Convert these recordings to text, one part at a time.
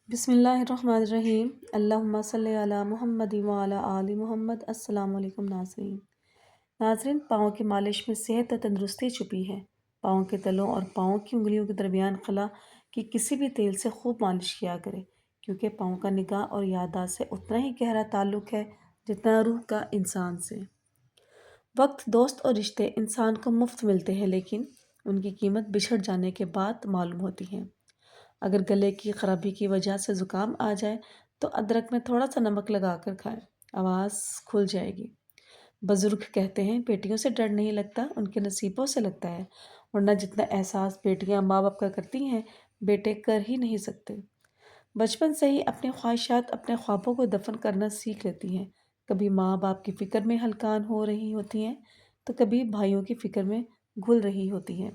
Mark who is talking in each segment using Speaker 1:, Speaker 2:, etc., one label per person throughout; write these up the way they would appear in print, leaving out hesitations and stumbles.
Speaker 1: بسم اللہ الرحمن الرحیم۔ اللہم صلی علی محمد وعلی آل محمد۔ السلام علیکم ناظرین، پاؤں کی مالش میں صحت اور تندرستی چھپی ہے۔ پاؤں کے تلوں اور پاؤں کی انگلیوں کے درمیان خلا کی کسی بھی تیل سے خوب مالش کیا کرے، کیونکہ پاؤں کا نگاہ اور یادداشت سے اتنا ہی گہرا تعلق ہے جتنا روح کا انسان سے۔ وقت، دوست اور رشتے انسان کو مفت ملتے ہیں، لیکن ان کی قیمت بچھڑ جانے کے بعد معلوم ہوتی ہے۔ اگر گلے کی خرابی کی وجہ سے زکام آ جائے تو ادرک میں تھوڑا سا نمک لگا کر کھائیں، آواز کھل جائے گی۔ بزرگ کہتے ہیں بیٹیوں سے ڈر نہیں لگتا، ان کے نصیبوں سے لگتا ہے، ورنہ جتنا احساس بیٹیاں ماں باپ کا کرتی ہیں بیٹے کر ہی نہیں سکتے۔ بچپن سے ہی اپنی خواہشات، اپنے خوابوں کو دفن کرنا سیکھ لیتی ہیں۔ کبھی ماں باپ کی فکر میں ہلکان ہو رہی ہوتی ہیں تو کبھی بھائیوں کی فکر میں گھل رہی ہوتی ہیں۔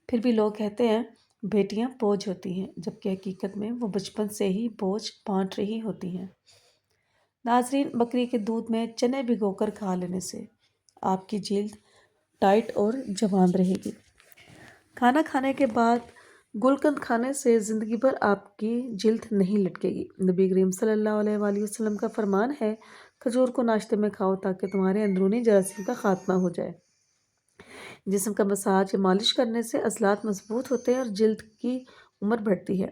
Speaker 1: پھر بھی لوگ کہتے ہیں بیٹیاں بوجھ ہوتی ہیں، جبکہ حقیقت میں وہ بچپن سے ہی بوجھ بانٹ رہی ہوتی ہیں۔ ناظرین، بکری کے دودھ میں چنے بھگو کر کھا لینے سے آپ کی جلد ٹائٹ اور جوان رہے گی۔ کھانا کھانے کے بعد گلقند کھانے سے زندگی بھر آپ کی جلد نہیں لٹکے گی۔ نبی کریم صلی اللہ علیہ وآلہ وسلم کا فرمان ہے، کھجور کو ناشتے میں کھاؤ تاکہ تمہارے اندرونی جراثیم کا خاتمہ ہو جائے۔ جسم کا مساج یا مالش کرنے سے عضلات مضبوط ہوتے ہیں اور جلد کی عمر بڑھتی ہے۔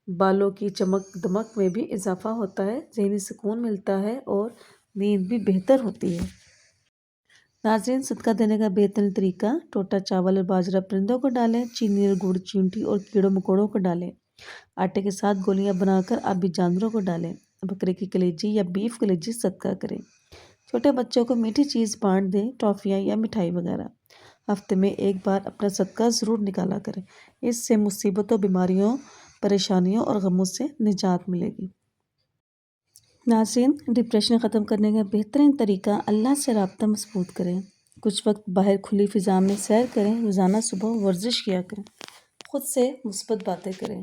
Speaker 1: بالوں کی چمک دمک میں بھی اضافہ ہوتا ہے، ذہنی سکون ملتا ہے اور نیند بھی بہتر ہوتی ہے۔ ناظرین، صدقہ دینے کا بہترین طریقہ: ٹوٹا چاول اور باجرہ پرندوں کو ڈالیں، چینی اور گڑ چیونٹی اور کیڑوں مکوڑوں کو ڈالیں، آٹے کے ساتھ گولیاں بنا کر آبی جانوروں کو ڈالیں، بکرے کی کلیجی یا بیف کلیجی صدقہ کریں۔ چھوٹے بچوں کو میٹھی چیز بانٹ دیں، ٹافیاں یا مٹھائی وغیرہ۔ ہفتے میں ایک بار اپنا صدقہ ضرور نکالا کریں، اس سے مصیبتوں، بیماریوں، پریشانیوں اور غموں سے نجات ملے گی۔ ناظرین، ڈپریشن ختم کرنے کا بہترین طریقہ: اللہ سے رابطہ مضبوط کریں۔ کچھ وقت باہر کھلی فضا میں سیر کریں، روزانہ صبح ورزش کیا کریں، خود سے مثبت باتیں کریں۔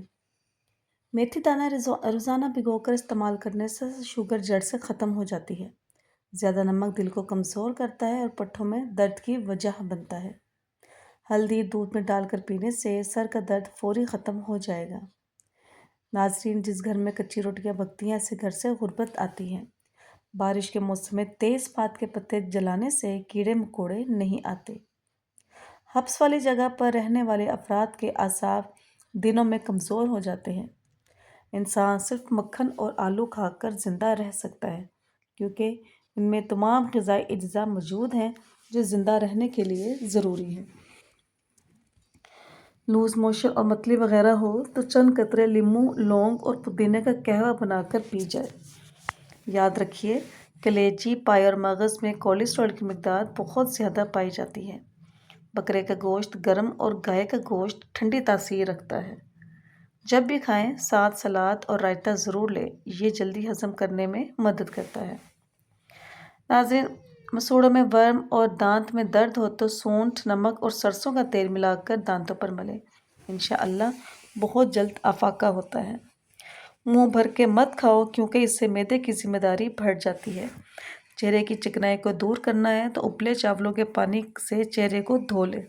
Speaker 1: میتھی دانہ روزانہ بھگو کر استعمال کرنے سے شوگر جڑ سے ختم ہو جاتی ہے۔ زیادہ نمک دل کو کمزور کرتا ہے اور پٹھوں میں درد کی وجہ بنتا ہے۔ ہلدی دودھ میں ڈال کر پینے سے سر کا درد فوری ختم ہو جائے گا۔ ناظرین، جس گھر میں کچی روٹیاں پکتی ہیں ایسے گھر سے غربت آتی ہے۔ بارش کے موسم میں تیز پات کے پتے جلانے سے کیڑے مکوڑے نہیں آتے۔ حبس والی جگہ پر رہنے والے افراد کے اعصاب دنوں میں کمزور ہو جاتے ہیں۔ انسان صرف مکھن اور آلو کھا کر زندہ رہ سکتا ہے، کیونکہ ان میں تمام غذائی اجزاء موجود ہیں جو زندہ رہنے کے لیے ضروری ہیں۔ لوز موشن اور متلی وغیرہ ہو تو چند قطرے لیموں، لونگ اور پودینے کا قہوہ بنا کر پی جائے۔ یاد رکھیے، کلیجی، پائے اور مغز میں کولیسٹرول کی مقدار بہت زیادہ پائی جاتی ہے۔ بکرے کا گوشت گرم اور گائے کا گوشت ٹھنڈی تاثیر رکھتا ہے۔ جب بھی کھائیں ساتھ سلاد اور رائتہ ضرور لیں، یہ جلدی ہضم کرنے میں مدد کرتا ہے۔ ناظرین، مسوڑوں میں ورم اور دانت میں درد ہو تو سونٹھ، نمک اور سرسوں کا تیل ملا کر دانتوں پر ملیں، انشاءاللہ بہت جلد افاقہ ہوتا ہے۔ منہ بھر کے مت کھاؤ، کیونکہ اس سے معدے کی ذمہ داری بڑھ جاتی ہے۔ چہرے کی چکنائی کو دور کرنا ہے تو ابلے چاولوں کے پانی سے چہرے کو دھو لیں۔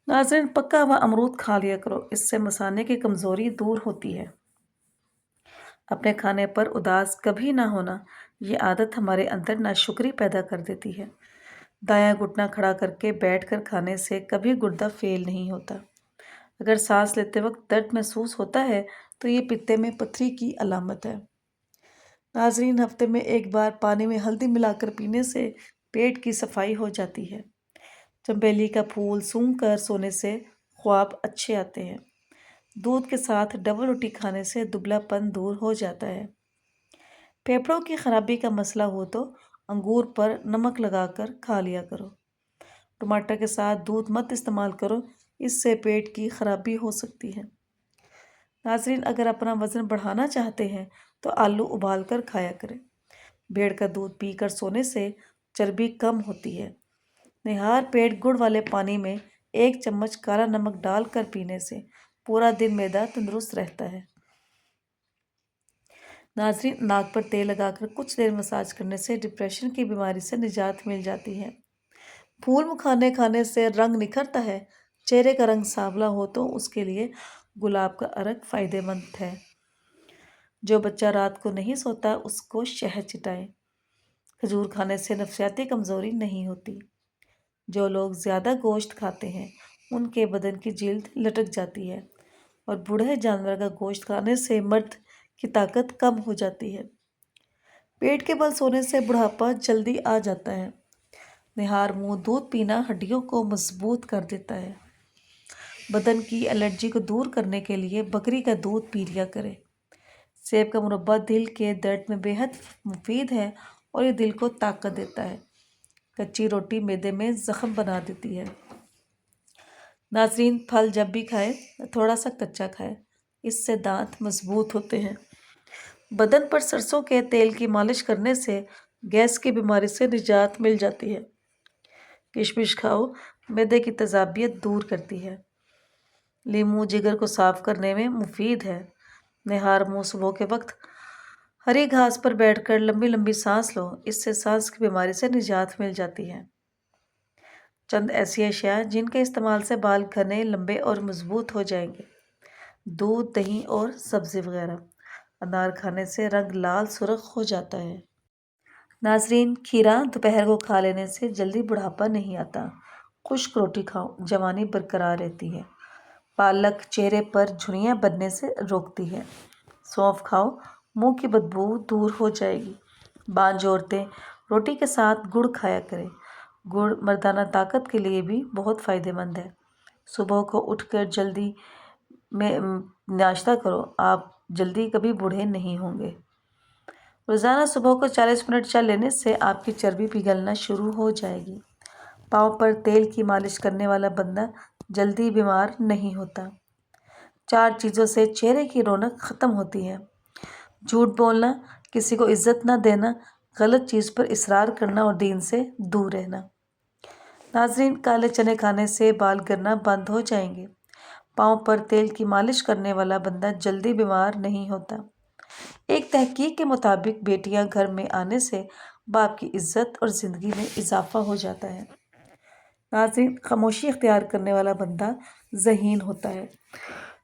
Speaker 1: ناظرین، پکا ہوا امرود کھا لیا کرو، اس سے مثانے کی کمزوری دور ہوتی ہے۔ اپنے کھانے پر اداس کبھی نہ ہونا، یہ عادت ہمارے اندر ناشکری پیدا کر دیتی ہے۔ دایاں گھٹنا کھڑا کر کے بیٹھ کر کھانے سے کبھی گردہ فیل نہیں ہوتا۔ اگر سانس لیتے وقت درد محسوس ہوتا ہے تو یہ پتے میں پتھری کی علامت ہے۔ ناظرین، ہفتے میں ایک بار پانی میں ہلدی ملا کر پینے سے پیٹ کی صفائی ہو جاتی ہے۔ چنبیلی کا پھول سونگھ کر سونے سے خواب اچھے آتے ہیں۔ دودھ کے ساتھ ڈبل روٹی کھانے سے دبلا پن دور ہو جاتا ہے۔ پھیپھڑوں کی خرابی کا مسئلہ ہو تو انگور پر نمک لگا کر کھا لیا کرو۔ ٹماٹر کے ساتھ دودھ مت استعمال کرو، اس سے پیٹ کی خرابی ہو سکتی ہے۔ ناظرین، اگر اپنا وزن بڑھانا چاہتے ہیں تو آلو ابال کر کھایا کریں۔ بھیڑ کا دودھ پی کر سونے سے چربی کم ہوتی ہے۔ نہار پیٹ گڑ والے پانی میں 1 چمچ کالا نمک ڈال کر پینے سے پورا دن معدہ تندرست رہتا ہے۔ ناظرین، ناک پر تیل لگا کر کچھ دیر مساج کرنے سے ڈپریشن کی بیماری سے نجات مل جاتی ہے۔ پھول مکھانے کھانے سے رنگ نکھرتا ہے۔ چہرے کا رنگ سانولا ہو تو اس کے لیے گلاب کا عرق فائدہ مند ہے۔ جو بچہ رات کو نہیں سوتا اس کو شہد چٹائے۔ کھجور کھانے سے نفسیاتی کمزوری نہیں ہوتی۔ جو لوگ زیادہ گوشت کھاتے ہیں ان کے بدن کی جلد لٹک جاتی ہے، اور بوڑھے جانور کا گوشت کھانے سے مرد کی طاقت کم ہو جاتی ہے۔ پیٹ کے بل سونے سے بڑھاپا جلدی آ جاتا ہے۔ نہار منہ دودھ پینا ہڈیوں کو مضبوط کر دیتا ہے۔ بدن کی الرجی کو دور کرنے کے لیے بکری کا دودھ پی لیا کرے۔ سیب کا مربع دل کے درد میں بے حد مفید ہے اور یہ دل کو طاقت دیتا ہے۔ کچی روٹی معدے میں زخم بنا دیتی ہے۔ ناظرین، پھل جب بھی کھائیں تھوڑا سا کچا کھائیں، اس سے دانت مضبوط ہوتے ہیں۔ بدن پر سرسوں کے تیل کی مالش کرنے سے گیس کی بیماری سے نجات مل جاتی ہے۔ کشمش کھاؤ، معدے کی تیزابیت دور کرتی ہے۔ لیموں جگر کو صاف کرنے میں مفید ہے۔ نہار منہ صبح کے وقت ہری گھاس پر بیٹھ کر لمبی لمبی سانس لو، اس سے سانس کی بیماری سے نجات مل جاتی ہے۔ چند ایسی اشیاء جن کے استعمال سے بال گھنے، لمبے اور مضبوط ہو جائیں گے: دودھ، دہی اور سبزی وغیرہ۔ انار کھانے سے رنگ لال سرخ ہو جاتا ہے۔ ناظرین، کھیرا دوپہر کو کھا لینے سے جلدی بڑھاپا نہیں آتا۔ خشک روٹی کھاؤ، جوانی برقرار رہتی ہے۔ پالک چہرے پر جھریاں بننے سے روکتی ہے۔ سونف کھاؤ، منہ کی بدبو دور ہو جائے گی۔ بانجھ عورتیں روٹی کے ساتھ گڑ کھایا کریں۔ گڑ مردانہ طاقت کے لیے بھی بہت فائدہ مند ہے۔ صبح کو اٹھ کر جلدی میں ناشتہ کرو، آپ جلدی کبھی بوڑھے نہیں ہوں گے۔ روزانہ صبح کو 40 منٹ چل لینے سے آپ کی چربی پگھلنا شروع ہو جائے گی۔ پاؤں پر تیل کی مالش کرنے والا بندہ جلدی بیمار نہیں ہوتا۔ 4 چیزوں سے چہرے کی رونق ختم ہوتی ہے: جھوٹ بولنا، کسی کو عزت نہ دینا، غلط چیز پر اصرار کرنا اور دین سے دور رہنا۔ ناظرین، کالے چنے کھانے سے بال گرنا بند ہو جائیں گے۔ پاؤں پر تیل کی مالش کرنے والا بندہ جلدی بیمار نہیں ہوتا۔ ایک تحقیق کے مطابق بیٹیاں گھر میں آنے سے باپ کی عزت اور زندگی میں اضافہ ہو جاتا ہے۔ ناظرین، خاموشی اختیار کرنے والا بندہ ذہین ہوتا ہے۔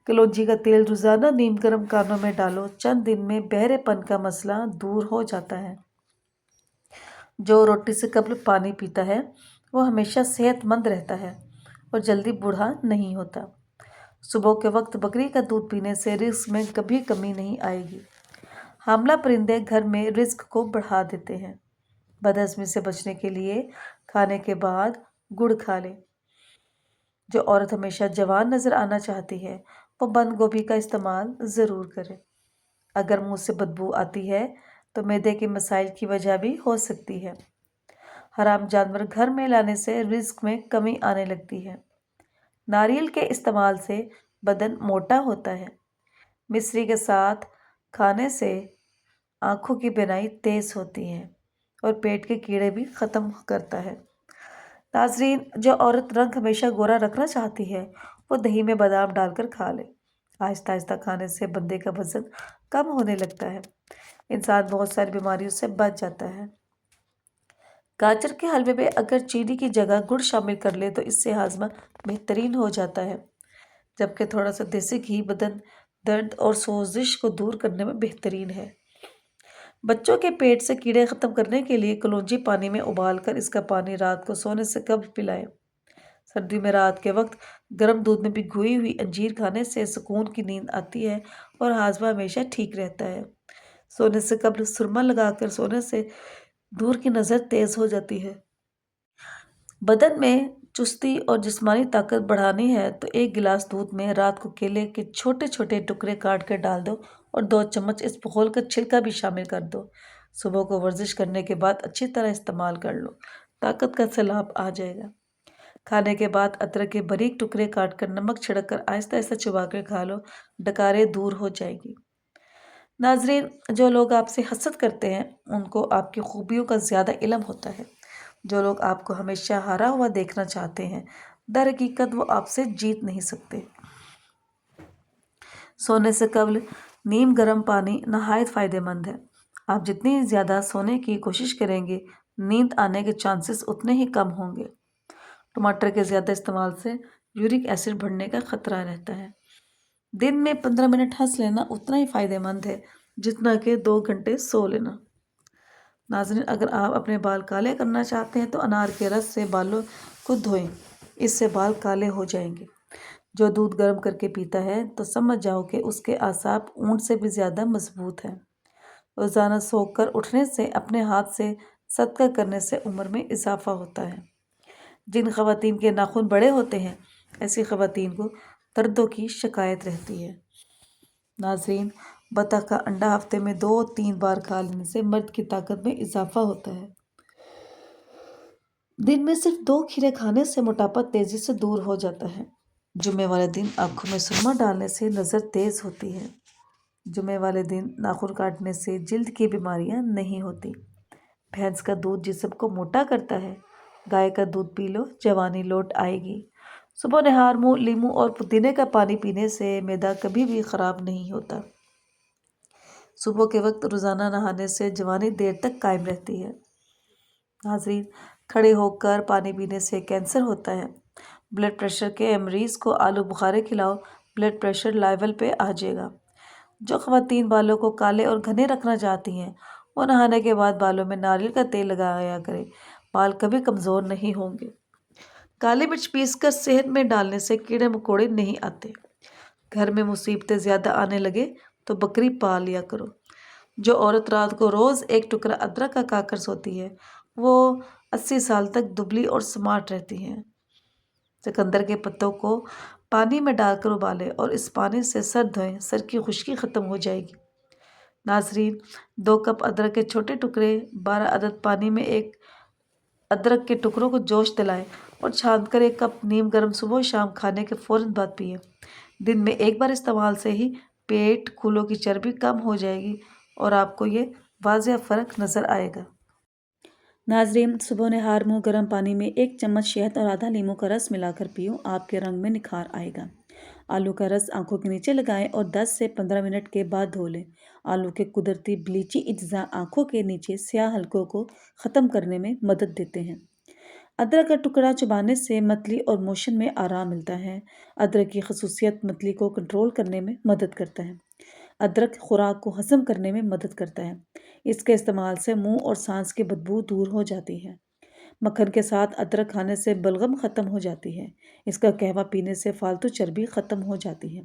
Speaker 1: کلونجی کا تیل روزانہ نیم گرم کانوں میں ڈالو، چند دن میں بہرے پن کا مسئلہ دور ہو جاتا ہے۔ جو روٹی سے قبل پانی پیتا ہے وہ ہمیشہ صحت مند رہتا ہے اور جلدی بوڑھا نہیں ہوتا۔ صبح کے وقت بکری کا دودھ پینے سے رزق میں کبھی کمی نہیں آئے گی۔ حاملہ پرندے گھر میں رزق کو بڑھا دیتے ہیں۔ بد ہضمی سے بچنے کے لیے کھانے کے بعد گڑ کھا لیں۔ جو عورت ہمیشہ جوان نظر آنا چاہتی ہے وہ بند گوبھی کا استعمال ضرور کرے۔ اگر منہ سے بدبو آتی ہے تو معدے کے مسائل کی وجہ بھی ہو سکتی ہے۔ حرام جانور گھر میں لانے سے رزق میں کمی آنے لگتی ہے۔ ناریل کے استعمال سے بدن موٹا ہوتا ہے۔ مصری کے ساتھ کھانے سے آنکھوں کی بینائی تیز ہوتی ہے اور پیٹ کے کیڑے بھی ختم کرتا ہے۔ ناظرین، جو عورت رنگ ہمیشہ گورا رکھنا چاہتی ہے وہ دہی میں بادام ڈال کر کھا لے۔ آہستہ آہستہ کھانے سے بندے کا وزن کم ہونے لگتا ہے۔ انسان بہت ساری بیماریوں سے بچ جاتا ہے۔ گاجر کے حلوے میں اگر چینی کی جگہ گڑ شامل کر لے تو اس سے ہاضمہ بہترین ہو جاتا ہے، جبکہ تھوڑا سا دیسی گھی بدن درد اور سوزش کو دور کرنے میں بہترین ہے۔ بچوں کے پیٹ سے کیڑے ختم کرنے کے لیے کلونجی پانی میں ابال کر اس کا پانی رات کو سونے سے قبل پلائیں۔ سردی میں رات کے وقت گرم دودھ میں بھگوئی ہوئی انجیر کھانے سے سکون کی نیند آتی ہے اور ہاضمہ ہمیشہ ٹھیک رہتا ہے۔ سونے سے قبل سرما لگا کر سونے سے دور کی نظر تیز ہو جاتی ہے۔ بدن میں چستی اور جسمانی طاقت بڑھانی ہے تو 1 گلاس دودھ میں رات کو کیلے کے چھوٹے چھوٹے ٹکڑے کاٹ کر ڈال دو اور 2 چمچ اسبغول کا چھلکا بھی شامل کر دو۔ صبح کو ورزش کرنے کے بعد اچھی طرح استعمال کر لو، طاقت کا سیلاب آ جائے گا۔ کھانے کے بعد ادرک کے باریک ٹکڑے کاٹ کر نمک چھڑک کر آہستہ آہستہ چبا کر کھا لو، ڈکاریں دور ہو جائے گی۔ ناظرین، جو لوگ آپ سے حسد کرتے ہیں ان کو آپ کی خوبیوں کا زیادہ علم ہوتا ہے۔ جو لوگ آپ کو ہمیشہ ہارا ہوا دیکھنا چاہتے ہیں در حقیقت وہ آپ سے جیت نہیں سکتے۔ سونے سے قبل نیم گرم پانی نہایت فائدہ مند ہے۔ آپ جتنی زیادہ سونے کی کوشش کریں گے نیند آنے کے چانسز اتنے ہی کم ہوں گے۔ ٹماٹر کے زیادہ استعمال سے یورک ایسڈ بڑھنے کا خطرہ رہتا ہے۔ دن میں 15 منٹ ہنس لینا اتنا ہی فائدہ مند ہے جتنا کہ 2 گھنٹے سو لینا۔ ناظرین، اگر آپ اپنے بال کالے کرنا چاہتے ہیں تو انار کے رس سے بالوں کو دھوئیں، اس سے بال کالے ہو جائیں گے۔ جو دودھ گرم کر کے پیتا ہے تو سمجھ جاؤ کہ اس کے اعصاب اونٹ سے بھی زیادہ مضبوط ہیں۔ روزانہ سو کر اٹھنے سے، اپنے ہاتھ سے صدقہ کرنے سے عمر میں اضافہ ہوتا ہے۔ جن خواتین کے ناخن بڑے ہوتے ہیں ایسی خواتین کو دردوں کی شکایت رہتی ہے۔ ناظرین، بطخ کا انڈا ہفتے میں 2-3 بار کھا لینے سے مرد کی طاقت میں اضافہ ہوتا ہے۔ دن میں صرف 2 کھیرے کھانے سے موٹاپا تیزی سے دور ہو جاتا ہے۔ جمعے والے دن آنکھوں میں سرما ڈالنے سے نظر تیز ہوتی ہے۔ جمعے والے دن ناخن کاٹنے سے جلد کی بیماریاں نہیں ہوتی۔ بھینس کا دودھ جسم کو موٹا کرتا ہے۔ گائے کا دودھ پی لو، جوانی لوٹ آئے گی۔ صبح نہار منہ لیموں اور پودینے کا پانی پینے سے معدہ کبھی بھی خراب نہیں ہوتا۔ صبح کے وقت روزانہ نہانے سے جوانی دیر تک قائم رہتی ہے۔ ناظرین، کھڑے ہو کر پانی پینے سے کینسر ہوتا ہے۔ بلڈ پریشر کے مریض کو آلو بخارے کھلاؤ، بلڈ پریشر لیول پہ آ جائے گا۔ جو خواتین بالوں کو کالے اور گھنے رکھنا چاہتی ہیں وہ نہانے کے بعد بالوں میں ناریل کا تیل لگایا کریں، بال کبھی کمزور نہیں ہوں گے۔ کالی مرچ پیس کر صحن میں ڈالنے سے کیڑے مکوڑے نہیں آتے۔ گھر میں مصیبتیں زیادہ آنے لگے تو بکری پال لیا کرو۔ جو عورت رات کو روز 1 ٹکڑا ادرک کا کھا کر سوتی ہے وہ 80 سال تک دبلی اور سمارٹ رہتی ہیں۔ چقندر کے پتوں کو پانی میں ڈال کر ابالیں اور اس پانی سے سر دھوئیں، سر کی خشکی ختم ہو جائے گی۔ ناظرین، 2 کپ ادرک کے چھوٹے ٹکڑے 12 عدد پانی میں 1 ادرک کے ٹکڑوں کو جوش دلائیں اور چھان کر 1 کپ نیم گرم صبح و شام کھانے کے فوراً بعد پئیں۔ دن میں 1 بار استعمال سے ہی پیٹ، کھولوں کی چربی کم ہو جائے گی اور آپ کو یہ واضح فرق نظر آئے گا۔ ناظرین، صبح نہار منہ گرم پانی میں 1 چمچ شہد اور آدھا لیموں کا رس ملا کر پیو، آپ کے رنگ میں نکھار آئے گا۔ آلو کا رس آنکھوں کے نیچے لگائیں اور 10 سے 15 منٹ کے بعد دھو لیں۔ آلو کے قدرتی بلیچی اجزاء آنکھوں کے نیچے سیاہ حلقوں کو ختم کرنے میں مدد دیتے ہیں۔ ادرک کا ٹکڑا چبانے سے متلی اور موشن میں آرام ملتا ہے۔ ادرک کی خصوصیت متلی کو کنٹرول کرنے میں مدد کرتا ہے۔ ادرک خوراک کو ہضم کرنے میں مدد کرتا ہے۔ اس کے استعمال سے منہ اور سانس کی بدبو دور ہو جاتی ہے۔ مکھن کے ساتھ ادرک کھانے سے بلغم ختم ہو جاتی ہے۔ اس کا قہوہ پینے سے فالتو چربی ختم ہو جاتی ہے۔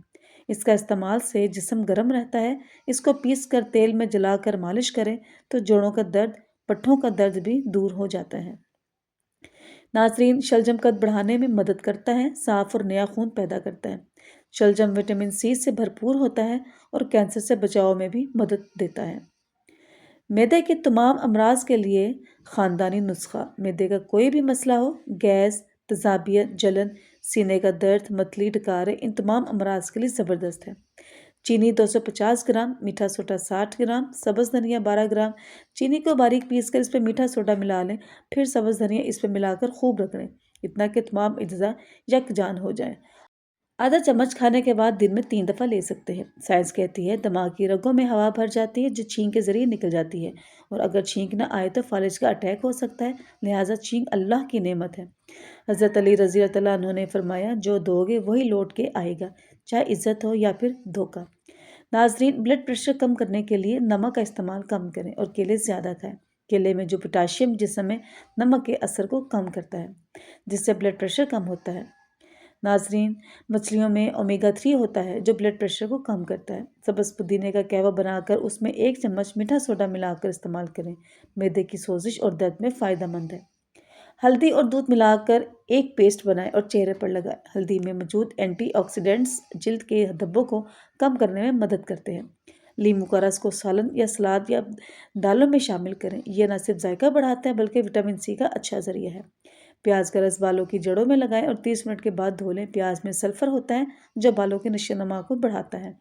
Speaker 1: اس کا استعمال سے جسم گرم رہتا ہے۔ اس کو پیس کر تیل میں جلا کر مالش کریں تو جوڑوں کا درد، پٹھوں کا درد بھی دور ہو جاتا ہے۔ ناظرین، شلجم قد بڑھانے میں مدد کرتا ہے، صاف اور نیا خون پیدا کرتا ہے۔ شلجم وٹامن سی سے بھرپور ہوتا ہے اور کینسر سے بچاؤ میں بھی مدد دیتا ہے۔ معدے کے تمام امراض کے لیے خاندانی نسخہ۔ معدے کا کوئی بھی مسئلہ ہو، گیس، تیزابیت، جلن، سینے کا درد، متلی، ڈکارے، ان تمام امراض کے لیے زبردست ہے۔ چینی 250 گرام، میٹھا سوڈا 60 گرام، سبز دھنیا 12 گرام۔ چینی کو باریک پیس کر اس پہ میٹھا سوڈا ملا لیں، پھر سبز دھنیا اس پہ ملا کر خوب رگڑیں، اتنا کہ تمام اجزاء یکجان ہو جائیں۔ آدھا چمچ کھانے کے بعد دن میں 3 دفعہ لے سکتے ہیں۔ سائنس کہتی ہے دماغ کی رگوں میں ہوا بھر جاتی ہے جو چھینک کے ذریعے نکل جاتی ہے، اور اگر چھینک نہ آئے تو فالج کا اٹیک ہو سکتا ہے، لہٰذا چھینک اللہ کی نعمت ہے۔ حضرت علی رضی اللہ عنہ نے فرمایا جو دو گے وہی لوٹ کے آئے گا، چاہے عزت ہو یا پھر دھوکہ۔ ناظرین، بلڈ پریشر کم کرنے کے لیے نمک کا استعمال کم کریں اور کیلے زیادہ کھائیں۔ کیلے میں جو پوٹاشیم جسم میں نمک کے اثر کو کم کرتا ہے جس سے بلڈ پریشر کم ہوتا ہے۔ ناظرین، مچھلیوں میں اومیگا 3 ہوتا ہے جو بلڈ پریشر کو کم کرتا ہے۔ سبز پودینے کا قہوہ بنا کر اس میں 1 چمچ میٹھا سوڈا ملا کر استعمال کریں، معدے کی سوزش اور درد میں فائدہ مند ہے۔ ہلدی اور دودھ ملا کر ایک پیسٹ بنائیں اور چہرے پر لگائیں۔ ہلدی میں موجود اینٹی آکسیڈنٹس جلد کے دھبوں کو کم کرنے میں مدد کرتے ہیں۔ لیموں کا رس کو سالن یا سلاد یا دالوں میں شامل کریں، یہ نہ صرف ذائقہ بڑھاتا ہے بلکہ وٹامن سی کا اچھا ذریعہ ہے۔ پیاز کا رس بالوں کی جڑوں میں لگائیں اور 30 منٹ کے بعد دھو لیں۔ پیاز میں سلفر ہوتا ہے جو بالوں کے نشو و نما کو بڑھاتا ہے۔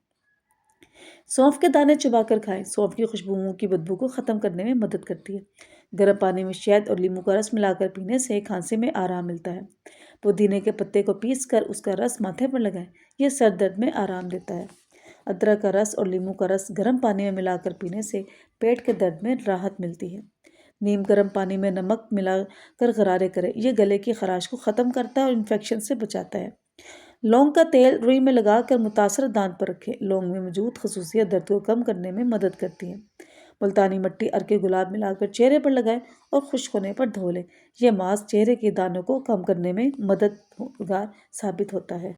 Speaker 1: سونف کے دانے چبا کر کھائیں، سونف کی خوشبو منہ کی بدبو کو ختم کرنے میں مدد کرتی ہے۔ گرم پانی میں شہد اور لیموں کا رس ملا کر پینے سے کھانسی میں آرام ملتا ہے۔ پودینے کے پتے کو پیس کر اس کا رس ماتھے پر لگائیں، یہ سر درد میں آرام دیتا ہے۔ ادرک کا رس اور لیموں کا رس گرم پانی میں ملا کر پینے سے پیٹ کے درد میں راحت ملتی ہے۔ نیم گرم پانی میں نمک ملا کر غرارے کریں، یہ گلے کی خراش کو ختم کرتا ہے اور انفیکشن سے بچاتا ہے۔ لونگ کا تیل روئی میں لگا کر متاثرہ دانت پر رکھیں۔ لونگ میں موجود خصوصیت درد کو کم کرنے میں مدد کرتی ہے۔ ملتانی مٹی عرق گلاب ملا کر چہرے پر لگائیں اور خشک ہونے پر دھو لیں۔ یہ ماسک چہرے کے دانوں کو کم کرنے میں مددگار ثابت ہوتا ہے۔